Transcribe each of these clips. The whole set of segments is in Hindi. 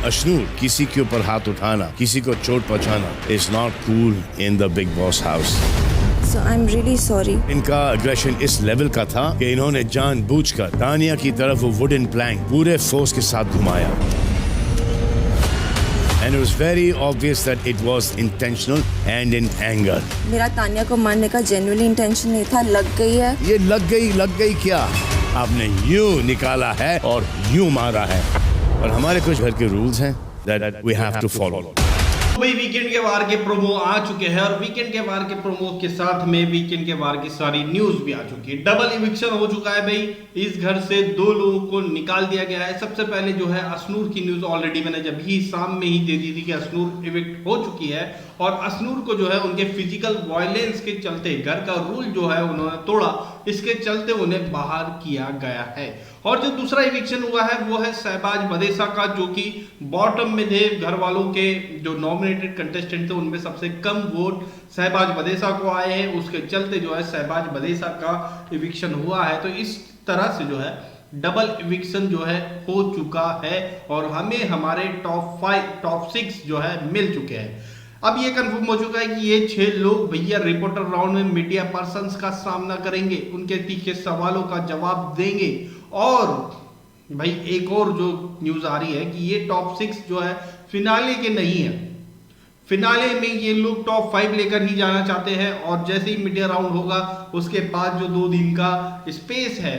अशनूर, किसी के ऊपर हाथ उठाना, किसी को चोट पहुंचाना is not cool in the big boss house. So I'm really sorry. इनका अग्रेशन इस लेवल का था कि इन्होंने जानबूझकर तानिया की तरफ वो वुडन प्लैंक पूरे फोर्स के साथ घुमाया। And it was very obvious that it was intentional and in anger. मेरा तानिया को मारने का जेन्युइनली इंटेंशन नहीं था, लग गई है। ये लग गई क्या? आपने यूं निकाला है और यूं मारा है, और हमारे कुछ घर के रूल्स हैं that we have to follow. भाई वीकेंड के वार के प्रोमो आ चुके हैं और वीकेंड के वार के प्रोमो के साथ में वीकेंड के वार की सारी न्यूज भी आ चुकी है। डबल इविक्शन हो चुका है भाई, इस घर से 2 लोगों को निकाल दिया गया है। सबसे पहले जो है अशनूर की न्यूज ऑलरेडी मैंने जब ही शाम में ही दे दी थी कि अशनूर इविक्ट हो चुकी है, और अशनूर को जो है उनके फिजिकल वायलेंस के चलते, घर का रूल जो है उन्होंने तोड़ा, इसके चलते उन्हें बाहर किया गया है। और जो दूसरा इविक्शन हुआ है वो है शहबाज बदेसा का, जो कि बॉटम में थे। घर वालों के जो नॉमिनेटेड कंटेस्टेंट थे उनमें सबसे कम वोट शहबाज बदेसा को आए हैं, उसके चलते जो है शहबाज बदेसा का इविक्शन हुआ है। तो इस तरह से जो है डबल इविक्शन जो है हो चुका है और हमें हमारे टॉप 5 टॉप 6 जो है मिल चुके हैं। अब ये कंफर्म हो चुका है कि ये 6 लोग भैया रिपोर्टर राउंड में मीडिया पर्संस का सामना करेंगे, उनके तीखे सवालों का जवाब देंगे। और भाई एक और जो न्यूज आ रही है कि ये टॉप 6 जो है फिनाले के नहीं है, फिनाले में ये लोग टॉप 5 लेकर ही जाना चाहते हैं। और जैसे ही मीडिया राउंड होगा उसके बाद जो 2 दिन का स्पेस है,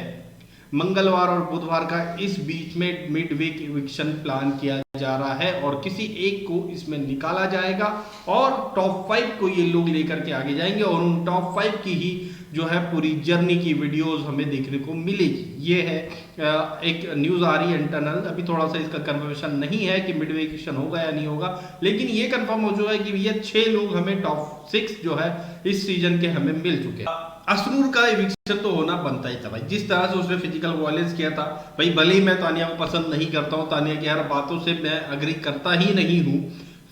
मंगलवार और बुधवार का, इस बीच में मिड वीक इविक्शन प्लान किया जा रहा है और किसी एक को इसमें निकाला जाएगा और टॉप 5 को ये लोग लेकर के आगे जाएंगे और उन टॉप 5 की ही जो है पूरी जर्नी की वीडियोस हमें देखने को मिलेगी। ये है एक न्यूज आ रही है इंटरनल, अभी थोड़ा सा इसका कंफर्मेशन नहीं है कि मिड वीक इविक्शन होगा या नहीं होगा, लेकिन ये कंफर्म हो चुका है कि ये 6 लोग हमें टॉप 6 जो है इस सीजन के हमें मिल चुके हैं। अशनूर का इविक्शन तो होना बनता ही था भाई, जिस तरह से उसने फिजिकल वायलेंस किया था भाई। भले ही मैं तानिया को पसंद नहीं करता हूँ, तानिया की हर बातों से मैं अग्री करता ही नहीं हूँ,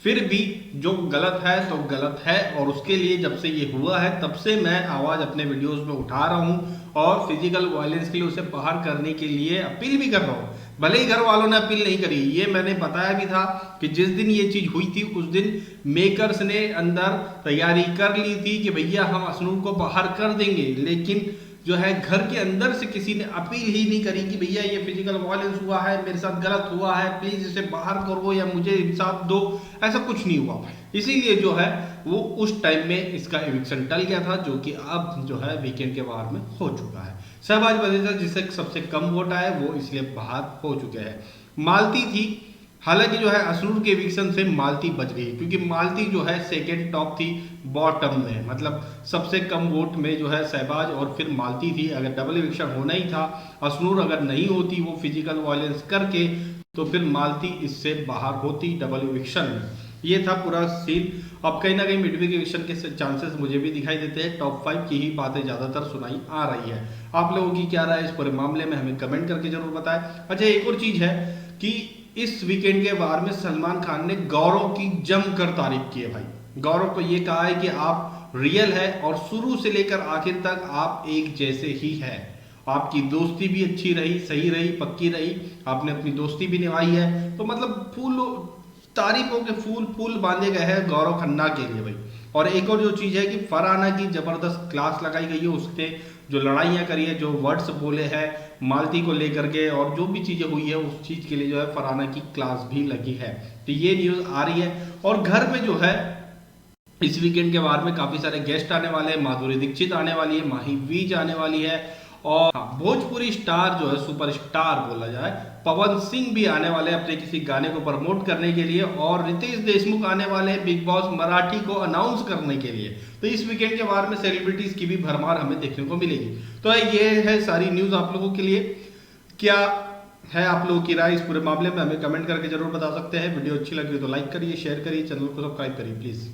फिर भी जो गलत है तो गलत है। और उसके लिए जब से ये हुआ है तब से मैं आवाज अपने वीडियोस में उठा रहा हूँ और फिजिकल वायलेंस के लिए उसे बाहर करने के लिए अपील भी कर रहा हूँ। भले ही घर वालों ने अपील नहीं करी, ये मैंने बताया भी था कि जिस दिन ये चीज हुई थी उस दिन मेकर्स ने अंदर तैयारी कर ली थी कि भैया हम अशनूर को बाहर कर देंगे, लेकिन जो है घर के अंदर से किसी ने अपील ही नहीं करी कि भैया ये फिजिकल वायलेंस हुआ है, मेरे साथ गलत हुआ है, प्लीज इसे बाहर करो या मुझे इंसाफ दो। ऐसा कुछ नहीं हुआ, इसीलिए जो है वो उस टाइम में इसका इविक्शन टल गया था, जो कि अब जो है वीकेंड के वार में हो चुका है। शहबाज बदेसा जिससे सबसे कम वोट आए वो इसलिए बाहर हो चुके हैं। मालती थी, हालांकि जो है अशनूर के इविक्शन से मालती बच गई, क्योंकि मालती जो है सेकेंड टॉप थी बॉटम में, मतलब सबसे कम वोट में जो है शहबाज और फिर मालती थी। अगर डबल इविक्शन होना ही था, अशनूर अगर नहीं होती वो फिजिकल वायलेंस करके, तो फिर मालती इससे बाहर होती डबल इविक्शन में। ये था पूरा सीन। अब कहीं ना कहीं मिड वीक इविक्शन के चांसेस मुझे भी दिखाई देते हैं। टॉप 5 की ही बातें ज्यादातर सुनाई आ रही है। आप लोगों की क्या राय है इस पूरे मामले में, हमें कमेंट करके जरूर बताएं। अच्छा, एक और चीज है कि इस वीकेंड के वार में सलमान खान ने गौरव की जमकर तारीफ की है भाई। गौरव को ये कहा है कि आप रियल है और शुरू से लेकर आखिर तक आप एक जैसे ही है। आपकी दोस्ती भी अच्छी रही, सही रही, पक्की रही, आपने अपनी दोस्ती भी निभाई है। तो मतलब फूल तारीफों के फूल बांधे गए हैं गौरव खन्ना के लिए भाई। और एक और जो चीज है कि फरहाना की जबरदस्त क्लास लगाई गई है, उसने जो लड़ाइयाँ करी है, जो वर्ड्स बोले हैं मालती को लेकर के, और जो भी चीजें हुई है उस चीज के लिए जो है फरहाना की क्लास भी लगी है। तो ये न्यूज आ रही है। और घर में जो है इस वीकेंड के वार में काफी सारे गेस्ट आने वाले हैं। माधुरी दीक्षित आने वाली है, माही वीज आने वाली है, और भोजपुरी स्टार जो है सुपरस्टार बोला जाए पवन सिंह भी आने वाले हैं अपने किसी गाने को प्रमोट करने के लिए, और रितेश देशमुख आने वाले हैं बिग बॉस मराठी को अनाउंस करने के लिए। तो इस वीकेंड के बारे में सेलिब्रिटीज की भी भरमार हमें देखने को मिलेगी। तो ये है सारी न्यूज आप लोगों के लिए। क्या है आप लोगों की राय इस पूरे मामले में, हमें कमेंट करके जरूर बता सकते हैं। वीडियो अच्छी लगी तो लाइक करिए, शेयर करिए, चैनल को सब्सक्राइब करिए प्लीज।